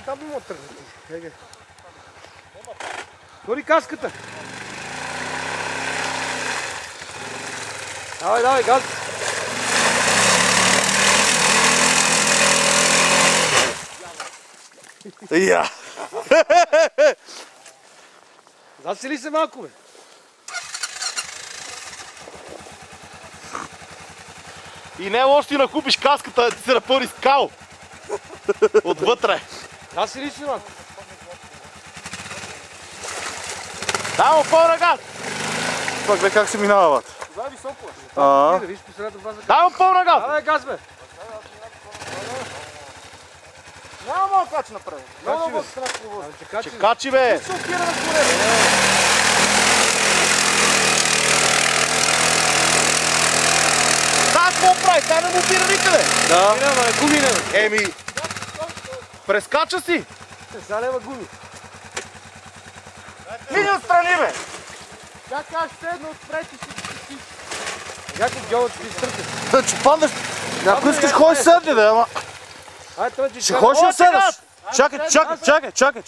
там има тръгнати. Гори каската. Давай, газ. Я! Засили се малко, бе. И не е лошо ти накупиш каската, да ти се напълни с кал. Отвътре. Засили се малко. Дай му пълна газ. Пак бе как се минава, бат. Това е високо, бе. А. Виж по средата база. Дай му пълна газ. Давай газ, бе. Няма малко качи напред. Много страшно воз. Чекачи, бе. Се опира на горе. Да, какво прави? Тя не му опира никъде. Да. Минава, гуми не, бе. Еми, прескача си. Сега няма гуми. Мини отстрани, бе. Как аз седна отпред и си... Някакъв гьолът ще изтърпи. Да, че паднеш. Ако искаш, ходи седни, да, ама. Айде, това ти Ще ходиш да седаш. Чакай.